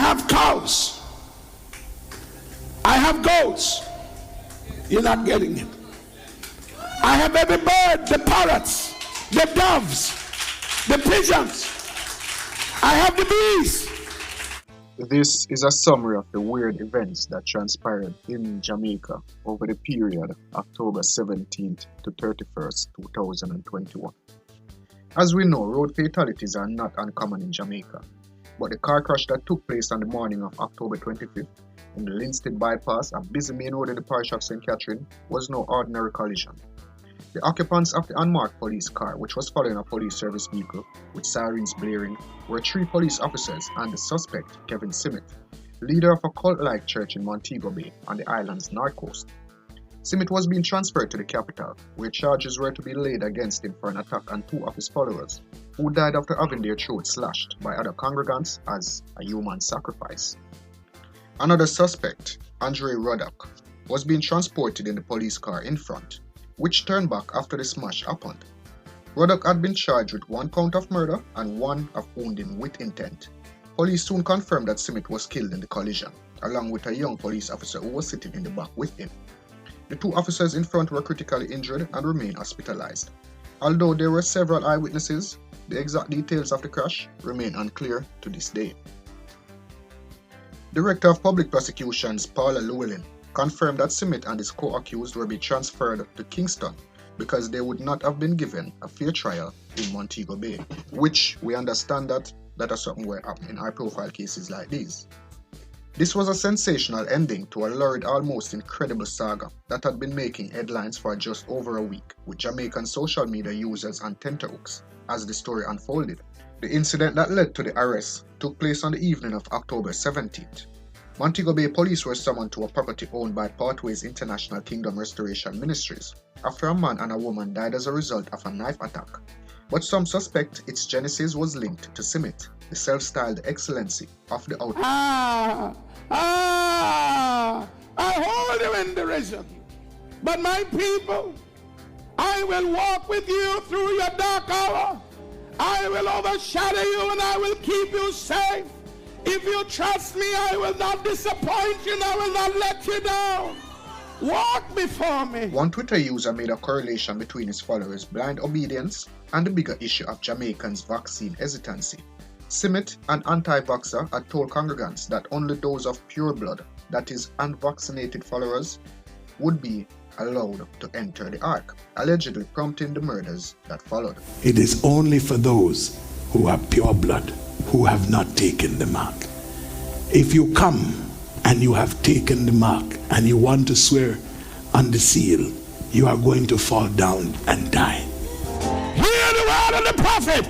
have cows. I have goats. You're not getting it. I have every bird, the parrots, the doves, the pigeons. I have the bees. This is a summary of the weird events that transpired in Jamaica over the period October 17th to 31st, 2021. As we know, road fatalities are not uncommon in Jamaica, but the car crash that took place on the morning of October 25th in the Linstead bypass and busy main road in the parish of St. Catherine was no ordinary collision. The occupants of the unmarked police car, which was following a police service vehicle with sirens blaring, were 3 police officers and the suspect, Kevin Simmet, leader of a cult-like church in Montego Bay on the island's north coast. Simmet was being transferred to the capital, where charges were to be laid against him for an attack on 2 of his followers, who died after having their throats slashed by other congregants as a human sacrifice. Another suspect, Andre Ruddock, was being transported in the police car in front, which turned back after the smash happened. Ruddock had been charged with 1 count of murder and 1 of wounding with intent. Police soon confirmed that Simmet was killed in the collision, along with a young police officer who was sitting in the back with him. The 2 officers in front were critically injured and remain hospitalized. Although there were several eyewitnesses, the exact details of the crash remain unclear to this day. Director of Public Prosecutions Paula Llewellyn confirmed that Simmet and his co-accused were being transferred to Kingston because they would not have been given a fair trial in Montego Bay, which we understand that is something will happen in high-profile cases like these. This was a sensational ending to a lurid, almost incredible saga that had been making headlines for just over a week, with Jamaican social media users on tenterhooks as the story unfolded. The incident that led to the arrest took place on the evening of October 17th. Montego Bay police were summoned to a property owned by Pathways International Kingdom Restoration Ministries after a man and a woman died as a result of a knife attack. But some suspect its genesis was linked to Simmet, the self-styled excellency of the outfit. I hold you in derision. But my people, I will walk with you through your dark hour. I will overshadow you and I will keep you safe. If you trust me, I will not disappoint you and I will not let you down. Walk before me. One Twitter user made a correlation between his followers' blind obedience and the bigger issue of Jamaicans' vaccine hesitancy. Simmet, an anti-vaxxer, had told congregants that only those of pure blood, that is, unvaccinated followers, would be allowed to enter the ark, allegedly prompting the murders that followed. It is only for those who are pure blood, who have not taken the mark. If you come and you have taken the mark and you want to swear on the seal, you are going to fall down and die. Hear the word of the prophet.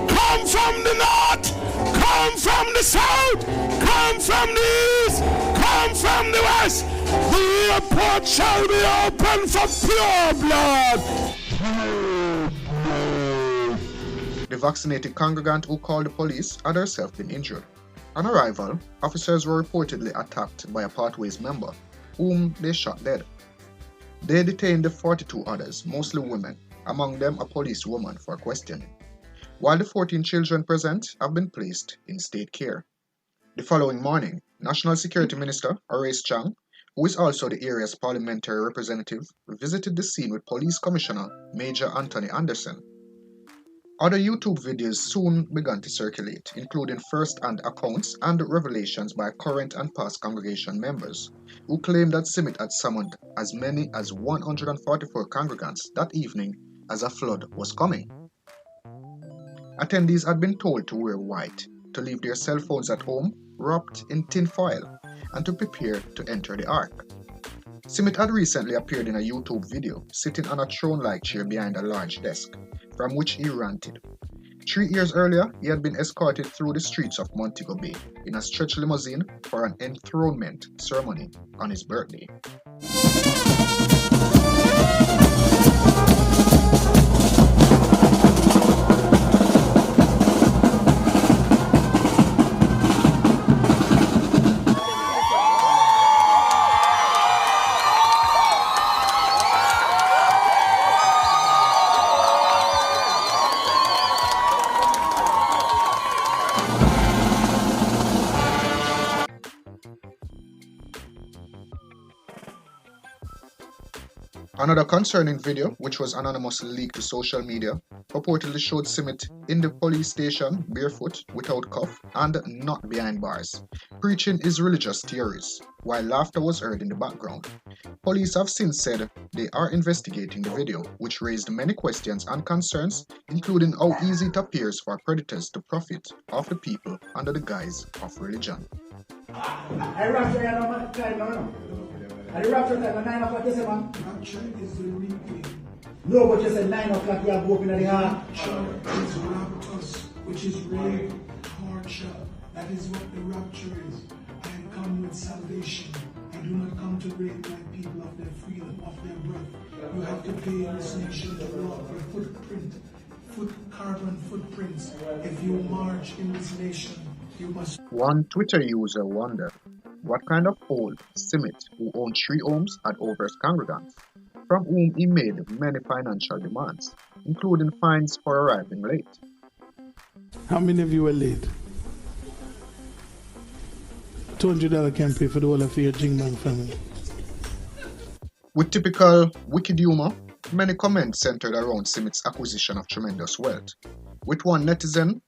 Come from the north, come from the south, come from the east, come from the west. The airport shall be open for pure blood. The vaccinated congregant who called the police had herself been injured. On arrival, officers were reportedly attacked by a Pathways member, whom they shot dead. They detained the 42 others, mostly women, among them a police woman, for questioning, while the 14 children present have been placed in state care. The following morning, National Security Minister Horace Chang, who is also the area's parliamentary representative, visited the scene with Police Commissioner Major Anthony Anderson. Other YouTube videos soon began to circulate, including first-hand accounts and revelations by current and past congregation members, who claimed that Simmet had summoned as many as 144 congregants that evening as a flood was coming. Attendees had been told to wear white, to leave their cell phones at home wrapped in tin foil, and to prepare to enter the ark. Simmet had recently appeared in a YouTube video sitting on a throne-like chair behind a large desk, from which he ranted. 3 years earlier, he had been escorted through the streets of Montego Bay in a stretch limousine for an enthronement ceremony on his birthday. Another concerning video, which was anonymously leaked to social media, purportedly showed Simit in the police station barefoot, without cuff, and not behind bars, preaching his religious theories, while laughter was heard in the background. Police have since said they are investigating the video, which raised many questions and concerns, including how easy it appears for predators to profit off the people under the guise of religion. And the rapture time at 9 o'clock, you say, man? Rapture is the reaping. No, but you said 9 o'clock, you have open at the heart. Rapture is raptus, which is rape, torture. That is what the rapture is. I come with salvation. I do not come to rape my people of their freedom, of their breath. You have to pay in this nation the law for carbon footprints. If you march in this nation, you must. One Twitter user wondered what kind of old Simit who owned 3 homes had over his congregants, from whom he made many financial demands, including fines for arriving late. How many of you were late? $200 can pay for the whole of your Jingman family. With typical wicked humor, many comments centered around Simit's acquisition of tremendous wealth. With one netizen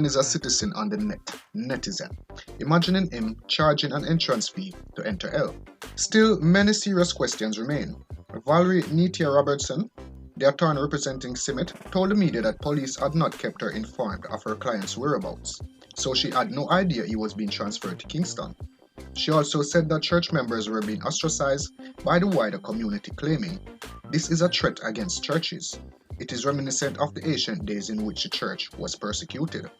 is a citizen on the net, netizen, imagining him charging an entrance fee to enter hell. Still, many serious questions remain. Valerie Nitia Robertson, the attorney representing Simit, told the media that police had not kept her informed of her client's whereabouts, so she had no idea he was being transferred to Kingston. She also said that church members were being ostracized by the wider community, claiming this is a threat against churches. It is reminiscent of the ancient days in which the church was persecuted.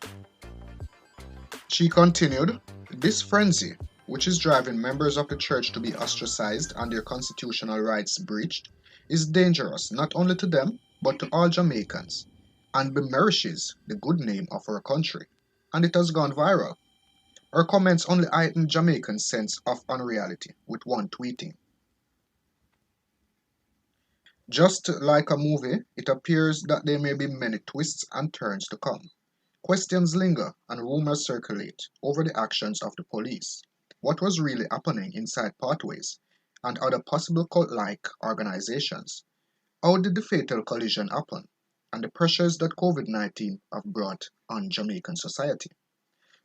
She continued, this frenzy, which is driving members of the church to be ostracized and their constitutional rights breached, is dangerous not only to them, but to all Jamaicans, and bemourishes the good name of our country, and it has gone viral. Her comments only heightened Jamaicans' sense of unreality, with one tweeting, just like a movie, it appears that there may be many twists and turns to come. Questions linger and rumors circulate over the actions of the police, what was really happening inside pathways, and other possible cult-like organizations. How did the fatal collision happen, and the pressures that COVID-19 have brought on Jamaican society?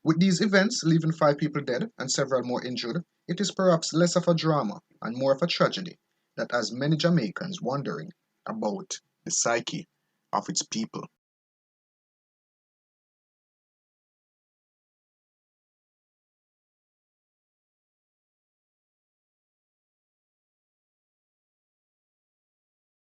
With these events leaving 5 people dead and several more injured, it is perhaps less of a drama and more of a tragedy that has many Jamaicans wondering about the psyche of its people.